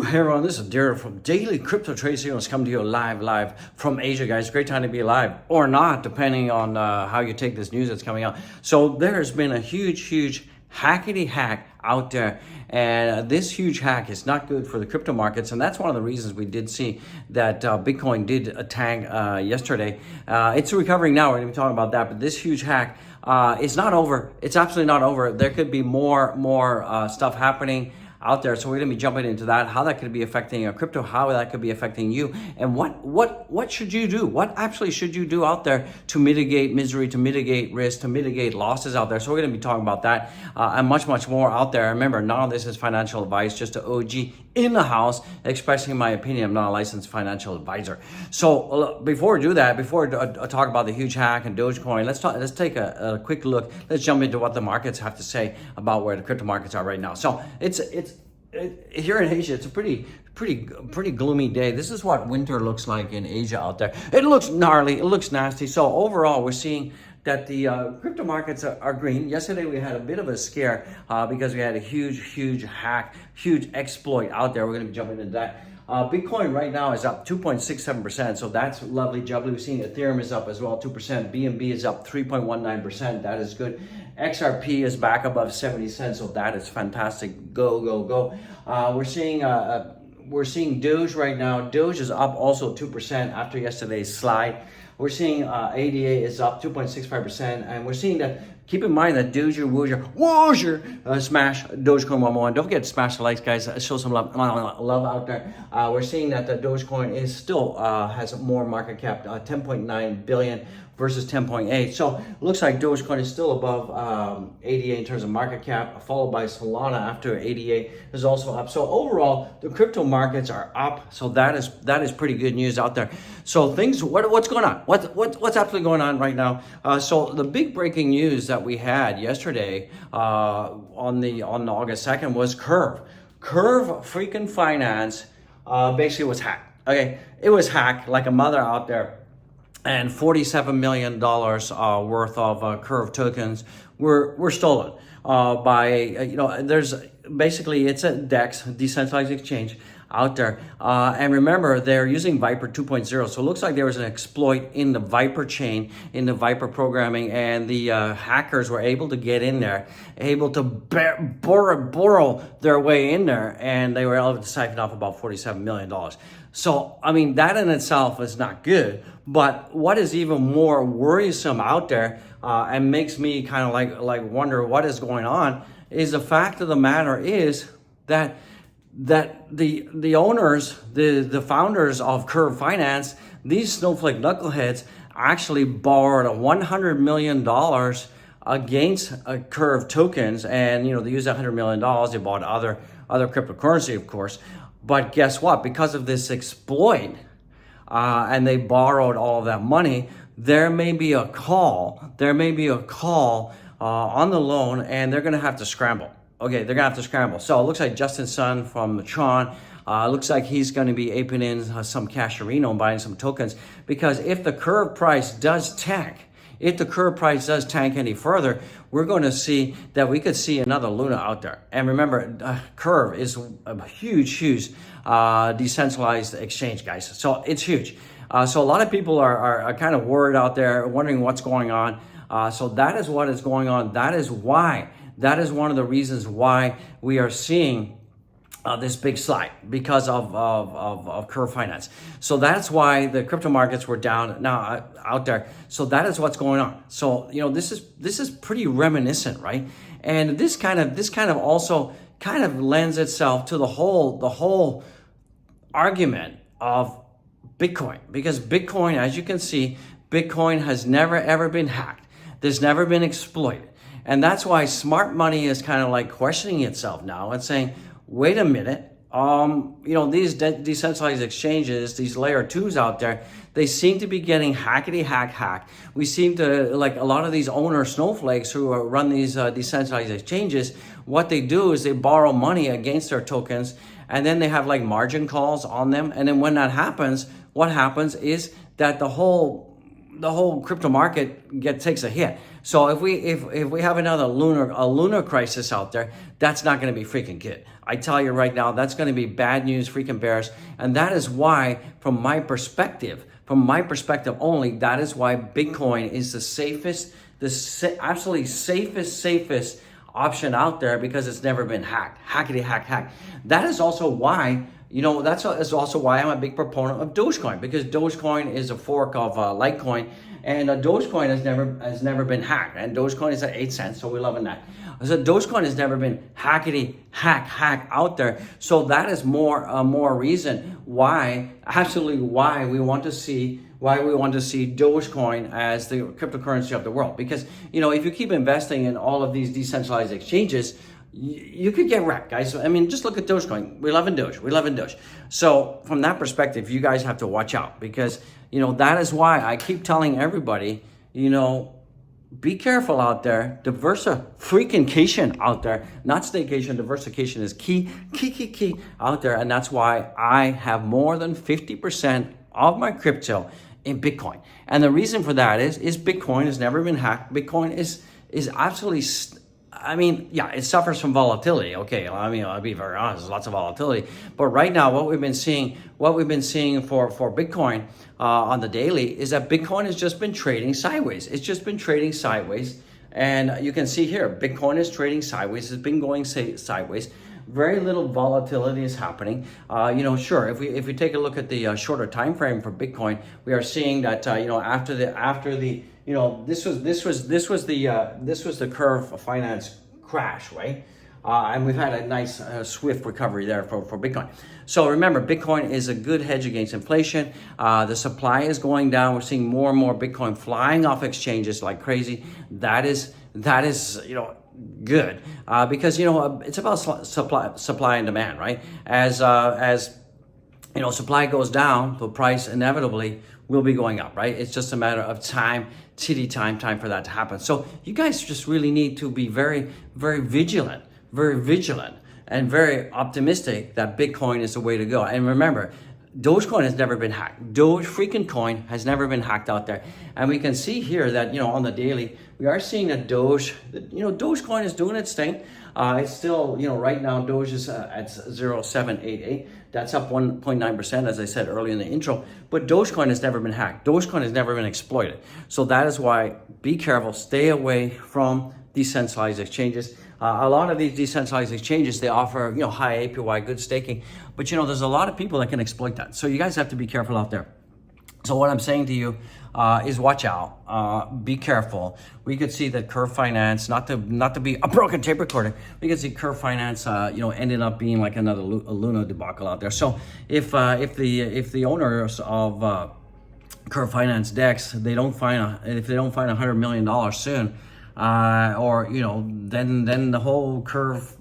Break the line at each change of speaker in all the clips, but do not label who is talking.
Hey everyone, this is Derek from Daily Crypto Trezor. It's coming to you live from Asia, guys. Great time to be alive, or not, depending on how you take this news that's coming out. So there's been a huge hackety hack out there, and this huge hack is not good for the crypto markets, and that's one of the reasons we did see that Bitcoin did tank yesterday. It's recovering now. We're going to be talking about that, but this huge hack is not over. It's absolutely not over. There could be more stuff happening out there, so we're going to be jumping into that, how that could be affecting crypto, how that could be affecting you, and what should you do, what actually should you do out there to mitigate misery, to mitigate risk, to mitigate losses out there. So we're going to be talking about that and much more out there. Remember, none of this is financial advice, just an OG in the house expressing my opinion. I'm not a licensed financial advisor. So before we do that, before I talk about the huge hack and Dogecoin, let's take a quick look. Let's jump into what the markets have to say about where the crypto markets are right now. So it's here in Asia, it's a pretty gloomy day. This is what winter looks like in Asia out there. It looks gnarly, it looks nasty. So overall, we're seeing that the crypto markets are green. Yesterday we had a bit of a scare because we had a huge hack, huge exploit out there. We're going to be jumping into that. Bitcoin right now is up 2.67%, so that's lovely jubbly. We've seen Ethereum is up as well, 2%. BNB is up 3.19%. That is good. XRP is back above 70 cents, so that is fantastic. Go. We're seeing Doge right now. Doge is up also 2% after yesterday's slide. We're seeing ADA is up 2.65%, and we're seeing that. Keep in mind that Dogecoin smash Dogecoin 101. Don't forget to smash the likes, guys. Show some love out there. We're seeing that the Dogecoin is still has more market cap, 10.9 billion versus 10.8. So it looks like Dogecoin is still above ADA in terms of market cap, followed by Solana after ADA is also up. So overall, the crypto markets are up. So that is pretty good news out there. So things, what's going on? What's actually going on right now? So the big breaking news that we had yesterday on August 2nd was Curve freaking finance basically was hacked. Okay, it was hacked like a mother out there. And $47 million worth of Curve tokens were stolen by, there's basically, it's a DEX, decentralized exchange out there. And remember, they're using Viper 2.0. So it looks like there was an exploit in the Viper chain, in the Viper programming, and the hackers were able to get in there, able to borrow their way in there, and they were able to siphon off about $47 million. So, I mean, that in itself is not good, but what is even more worrisome out there and makes me kind of like wonder what is going on is the fact of the matter is that the owners, the founders of Curve Finance, these snowflake knuckleheads actually borrowed $100 million against Curve tokens, and they used that $100 million, they bought other cryptocurrency, of course. But guess what? Because of this exploit, and they borrowed all of that money, there may be a call on the loan, and they're going to have to scramble. Okay, they're going to have to scramble. So it looks like Justin Sun from Tron, looks like he's going to be aping in some Casherino, buying some tokens, because if the Curve price does tank, any further, we're going to see that we could see another Luna out there. And remember, Curve is a huge decentralized exchange, guys. So it's huge. So a lot of people are kind of worried out there, wondering what's going on. So that is what is going on. That is one of the reasons why we are seeing this big slide, because of Curve Finance. So that's why the crypto markets were down now out there. So that is what's going on. So this is pretty reminiscent, right? And this kind of also kind of lends itself to the whole argument of Bitcoin, because Bitcoin, as you can see, Bitcoin has never ever been hacked. There's never been exploited, and that's why smart money is kind of like questioning itself now and saying, wait a minute, these decentralized exchanges, these layer 2s out there, they seem to be getting hacked. We seem to, like a lot of these owner snowflakes who run these decentralized exchanges, what they do is they borrow money against their tokens, and then they have like margin calls on them. And then when that happens, what happens is that the whole the whole crypto market takes a hit. So if we have another lunar crisis out there, that's not going to be freaking good. I tell you right now, that's going to be bad news, freaking bears. And that is why, from my perspective only, that is why Bitcoin is the safest, absolutely safest option out there, because it's never been hacked. That is also why, that's also why I'm a big proponent of Dogecoin, because Dogecoin is a fork of Litecoin, and Dogecoin has never been hacked, and Dogecoin is at 8 cents, so we're loving that. So Dogecoin has never been hack out there, so that is more reason why, absolutely why we want to see Dogecoin as the cryptocurrency of the world. Because if you keep investing in all of these decentralized exchanges, you could get wrecked, guys. I mean, just look at Dogecoin. We love Doge. So from that perspective, you guys have to watch out, because that is why I keep telling everybody, be careful out there. Diversification out there, not staycation. Diversification is key out there, and that's why I have more than 50% of my crypto in Bitcoin. And the reason for that is Bitcoin has never been hacked. Bitcoin is absolutely, it suffers from volatility. Okay, I'll be very honest, there's lots of volatility. But right now, what we've been seeing for Bitcoin on the daily is that Bitcoin has just been trading sideways. It's just been trading sideways. And you can see here, Bitcoin is trading sideways. It's been going sideways. Very little volatility is happening. Sure, if we take a look at the shorter time frame for Bitcoin, we are seeing that after the this was the curve finance crash, right? And we've had a nice swift recovery there for Bitcoin. So remember, Bitcoin is a good hedge against inflation. The supply is going down. We're seeing more and more Bitcoin flying off exchanges like crazy. That is good, because it's about supply and demand, right? As supply goes down, the price inevitably will be going up, right? It's just a matter of time for that to happen. So you guys just really need to be very vigilant, and very optimistic that Bitcoin is the way to go. And remember, Dogecoin has never been hacked. Dogecoin has never been hacked out there. And we can see here that, on the daily, we are seeing that Dogecoin is doing its thing. It's still, right now, Doge is at 0.788. That's up 1.9%, as I said earlier in the intro. But Dogecoin has never been hacked. Dogecoin has never been exploited. So that is why, be careful, stay away from decentralized exchanges. A lot of these decentralized exchanges, they offer, high APY, good staking. But, there's a lot of people that can exploit that. So you guys have to be careful out there. So what I'm saying to you is watch out, be careful. We could see that Curve Finance, not to be a broken tape recorder, we could see Curve Finance, ended up being like another Luna debacle out there. So if the owners of Curve Finance DEX, if they don't find $100 million soon, then the whole Curve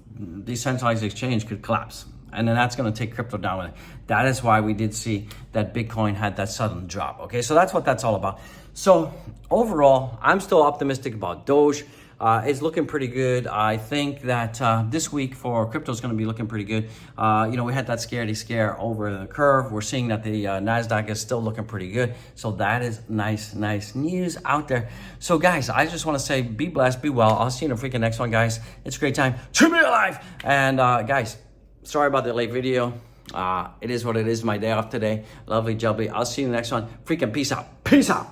decentralized exchange could collapse. And then that's going to take crypto down with it. That is why we did see that Bitcoin had that sudden drop. Okay, so that's what that's all about. So overall, I'm still optimistic about Doge. It's looking pretty good. I think that this week for crypto is going to be looking pretty good. We had that scare over the curve. We're seeing that the NASDAQ is still looking pretty good. So that is nice news out there. So guys, I just want to say, be blessed, be well. I'll see you in the freaking next one, guys. It's a great time to be alive. And guys, sorry about the late video. It is what it is. My day off today. Lovely jubbly. I'll see you in the next one. Freaking peace out. Peace out.